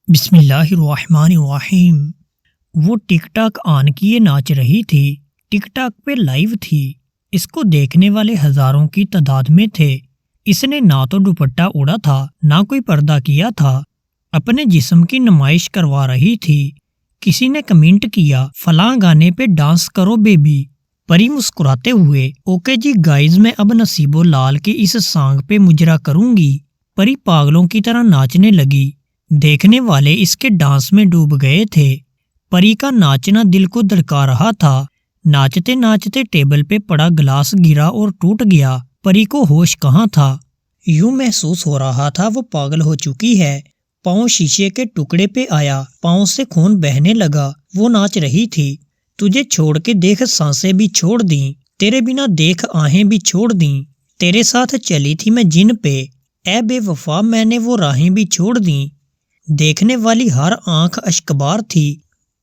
بسم اللہ الرحمن الرحیم۔ وہ ٹک ٹاک آن کیے ناچ رہی تھی۔ ٹک ٹاک پہ لائیو تھی۔ اس کو دیکھنے والے ہزاروں کی تعداد میں تھے۔ اس نے نہ تو دوپٹہ اوڑھا تھا نہ کوئی پردہ کیا تھا، اپنے جسم کی نمائش کروا رہی تھی۔ کسی نے کمنٹ کیا فلاں گانے پہ ڈانس کرو بیبی۔ پری مسکراتے ہوئے اوکے جی گائز میں اب نصیب و لال کے اس سانگ پہ مجرا کروں گی۔ پری پاگلوں کی طرح ناچنے لگی۔ دیکھنے والے اس کے ڈانس میں ڈوب گئے تھے۔ پری کا ناچنا دل کو دھڑکا رہا تھا۔ ناچتے ناچتے ٹیبل پہ پڑا گلاس گرا اور ٹوٹ گیا۔ پری کو ہوش کہاں تھا؟ یوں محسوس ہو رہا تھا وہ پاگل ہو چکی ہے۔ پاؤں شیشے کے ٹکڑے پہ آیا، پاؤں سے خون بہنے لگا۔ وہ ناچ رہی تھی۔ تجھے چھوڑ کے دیکھ سانسیں بھی چھوڑ دیں، تیرے بنا دیکھ آہیں بھی چھوڑ دیں، تیرے ساتھ چلی تھی میں جن پہ، اے بے وفا میں نے وہ راہیں بھی چھوڑ دیں۔ دیکھنے والی ہر آنکھ اشکبار تھی۔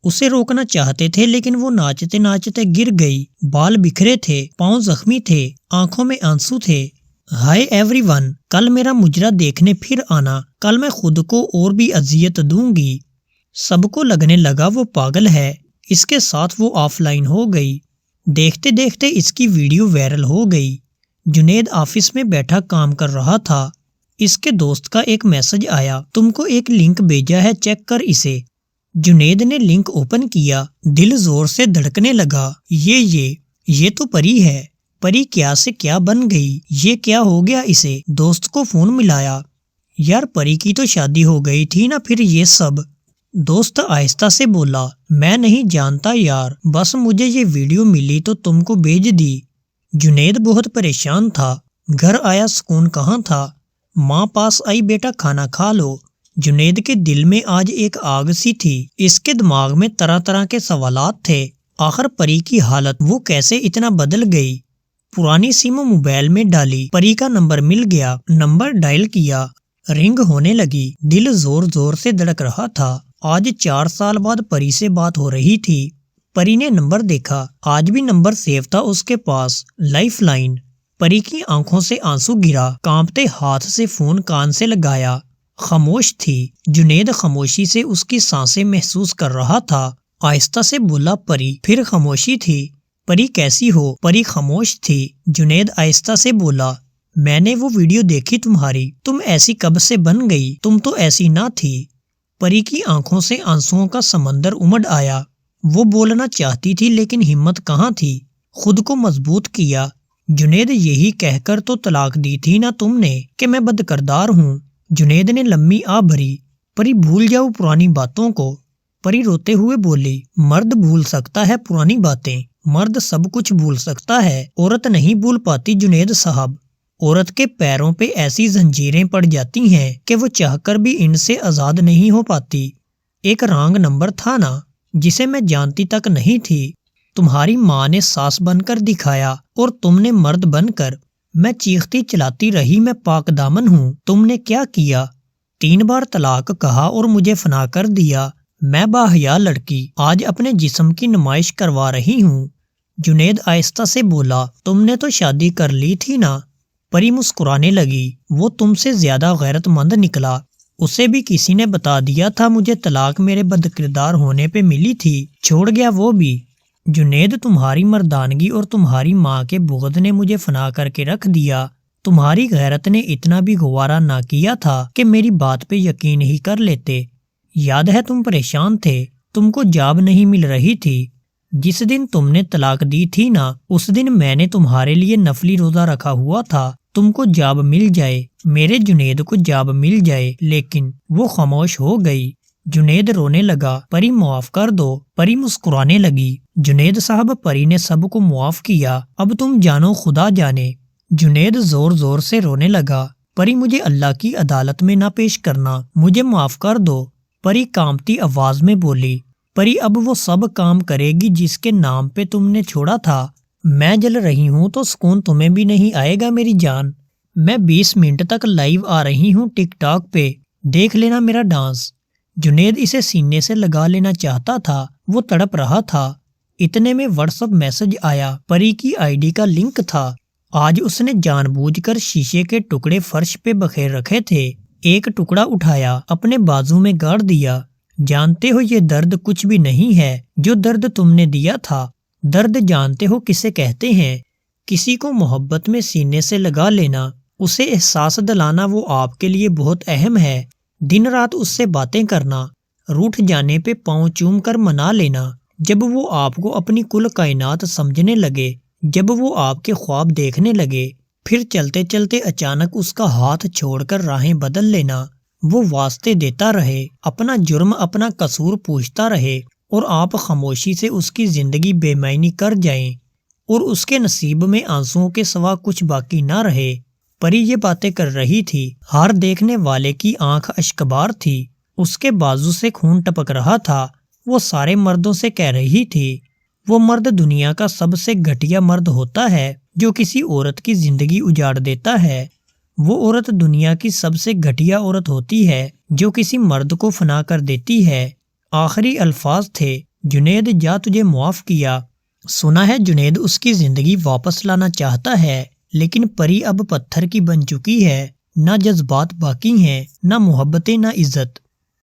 اسے روکنا چاہتے تھے لیکن وہ ناچتے ناچتے گر گئی۔ بال بکھرے تھے، پاؤں زخمی تھے، آنکھوں میں آنسو تھے۔ ہائے ایوری ون، کل میرا مجرا دیکھنے پھر آنا، کل میں خود کو اور بھی اذیت دوں گی۔ سب کو لگنے لگا وہ پاگل ہے۔ اس کے ساتھ وہ آف لائن ہو گئی۔ دیکھتے دیکھتے اس کی ویڈیو وائرل ہو گئی۔ جنید آفس میں بیٹھا کام کر رہا تھا۔ اس کے دوست کا ایک میسج آیا، تم کو ایک لنک بھیجا ہے، چیک کر اسے۔ جنید نے لنک اوپن کیا، دل زور سے دھڑکنے لگا۔ یہ تو پری ہے۔ پری کیا سے کیا بن گئی؟ یہ کیا ہو گیا اسے؟ دوست کو فون ملایا۔ یار پری کی تو شادی ہو گئی تھی نا، پھر یہ سب؟ دوست آہستہ سے بولا، میں نہیں جانتا یار، بس مجھے یہ ویڈیو ملی تو تم کو بھیج دی۔ جنید بہت پریشان تھا۔ گھر آیا سکون کہاں تھا؟ ماں پاس آئی، بیٹا کھانا کھا لو۔ جنید کے دل میں آج ایک آگ سی تھی۔ اس کے دماغ میں طرح طرح کے سوالات تھے۔ آخر پری کی حالت وہ کیسے اتنا بدل گئی؟ پرانی سم موبائل میں ڈالی، پری کا نمبر مل گیا۔ نمبر ڈائل کیا، رنگ ہونے لگی۔ دل زور زور سے دھڑک رہا تھا۔ آج 4 سال بعد پری سے بات ہو رہی تھی۔ پری نے نمبر دیکھا، آج بھی نمبر سیو تھا اس کے پاس، لائف لائن۔ پری کی آنکھوں سے آنسو گرا، کانپتے ہاتھ سے فون کان سے لگایا۔ خاموش تھی۔ جنید خاموشی سے اس کی سانسیں محسوس کر رہا تھا۔ آہستہ سے بولا پری، پھر خاموشی تھی۔ پری کیسی ہو؟ پری خاموش تھی۔ جنید آہستہ سے بولا، میں نے وہ ویڈیو دیکھی تمہاری، تم ایسی کب سے بن گئی؟ تم تو ایسی نہ تھی۔ پری کی آنکھوں سے آنسوؤں کا سمندر امڈ آیا۔ وہ بولنا چاہتی تھی لیکن ہمت کہاں تھی۔ خود کو مضبوط کیا۔ جنید یہی کہہ کر تو طلاق دی تھی نا تم نے کہ میں بد کردار ہوں۔ جنید نے لمبی آہ بھری، پری بھول جاؤ پرانی باتوں کو۔ پری روتے ہوئے بولی، مرد بھول سکتا ہے پرانی باتیں، مرد سب کچھ بھول سکتا ہے، عورت نہیں بھول پاتی جنید صاحب۔ عورت کے پیروں پہ ایسی زنجیریں پڑ جاتی ہیں کہ وہ چاہ کر بھی ان سے آزاد نہیں ہو پاتی۔ ایک رانگ نمبر تھا نا، جسے میں جانتی تک نہیں تھی۔ تمہاری ماں نے ساس بن کر دکھایا اور تم نے مرد بن کر۔ میں چیختی چلاتی رہی، میں پاک دامن ہوں، تم نے کیا کیا؟ 3 بار طلاق کہا اور مجھے فنا کر دیا۔ میں باحیا لڑکی آج اپنے جسم کی نمائش کروا رہی ہوں۔ جنید آہستہ سے بولا، تم نے تو شادی کر لی تھی نا۔ پری مسکرانے لگی، وہ تم سے زیادہ غیرت مند نکلا۔ اسے بھی کسی نے بتا دیا تھا مجھے طلاق میرے بد کردار ہونے پہ ملی تھی، چھوڑ گیا وہ بھی۔ جنید تمہاری مردانگی اور تمہاری ماں کے بغض نے مجھے فنا کر کے رکھ دیا۔ تمہاری غیرت نے اتنا بھی گوارا نہ کیا تھا کہ میری بات پہ یقین ہی کر لیتے۔ یاد ہے تم پریشان تھے، تم کو جاب نہیں مل رہی تھی۔ جس دن تم نے طلاق دی تھی نا، اس دن میں نے تمہارے لیے نفلی روزہ رکھا ہوا تھا، تم کو جاب مل جائے، میرے جنید کو جاب مل جائے، لیکن وہ خاموش ہو گئی۔ جنید رونے لگا، پری معاف کر دو۔ پری مسکرانے لگی، جنید صاحب پری نے سب کو معاف کیا، اب تم جانو خدا جانے۔ جنید زور زور سے رونے لگا، پری مجھے اللہ کی عدالت میں نہ پیش کرنا، مجھے معاف کر دو۔ پری کانپتی آواز میں بولی، پری اب وہ سب کام کرے گی جس کے نام پہ تم نے چھوڑا تھا۔ میں جل رہی ہوں تو سکون تمہیں بھی نہیں آئے گا میری جان۔ میں 20 منٹ تک لائیو آ رہی ہوں ٹک ٹاک پہ، دیکھ لینا میرا ڈانس۔ جنید اسے سینے سے لگا لینا چاہتا تھا، وہ تڑپ رہا تھا۔ اتنے میں واٹس ایپ میسج آیا، پری کی آئی ڈی کا لنک تھا۔ آج اس نے جان بوجھ کر شیشے کے ٹکڑے فرش پہ بکھیر رکھے تھے۔ ایک ٹکڑا اٹھایا، اپنے بازو میں گاڑ دیا۔ جانتے ہو یہ درد کچھ بھی نہیں ہے جو درد تم نے دیا تھا۔ درد جانتے ہو کسے کہتے ہیں؟ کسی کو محبت میں سینے سے لگا لینا، اسے احساس دلانا، وہ آپ کے لیے بہت اہم ہے۔ دن رات اس سے باتیں کرنا، روٹھ جانے پہ پاؤں چوم کر منا لینا۔ جب وہ آپ کو اپنی کل کائنات سمجھنے لگے، جب وہ آپ کے خواب دیکھنے لگے، پھر چلتے چلتے اچانک اس کا ہاتھ چھوڑ کر راہیں بدل لینا۔ وہ واسطے دیتا رہے، اپنا جرم اپنا قصور پوچھتا رہے، اور آپ خاموشی سے اس کی زندگی بے معنی کر جائیں، اور اس کے نصیب میں آنسوؤں کے سوا کچھ باقی نہ رہے۔ پری یہ باتیں کر رہی تھی، ہر دیکھنے والے کی آنکھ اشکبار تھی، اس کے بازو سے خون ٹپک رہا تھا۔ وہ سارے مردوں سے کہہ رہی تھی، وہ مرد دنیا کا سب سے گھٹیا مرد ہوتا ہے جو کسی عورت کی زندگی اجاڑ دیتا ہے۔ وہ عورت دنیا کی سب سے گھٹیا عورت ہوتی ہے جو کسی مرد کو فنا کر دیتی ہے۔ آخری الفاظ تھے، جنید جا تجھے معاف کیا۔ سنا ہے جنید اس کی زندگی واپس لانا چاہتا ہے، لیکن پری اب پتھر کی بن چکی ہے، نہ جذبات باقی ہیں، نہ محبتیں، نہ عزت۔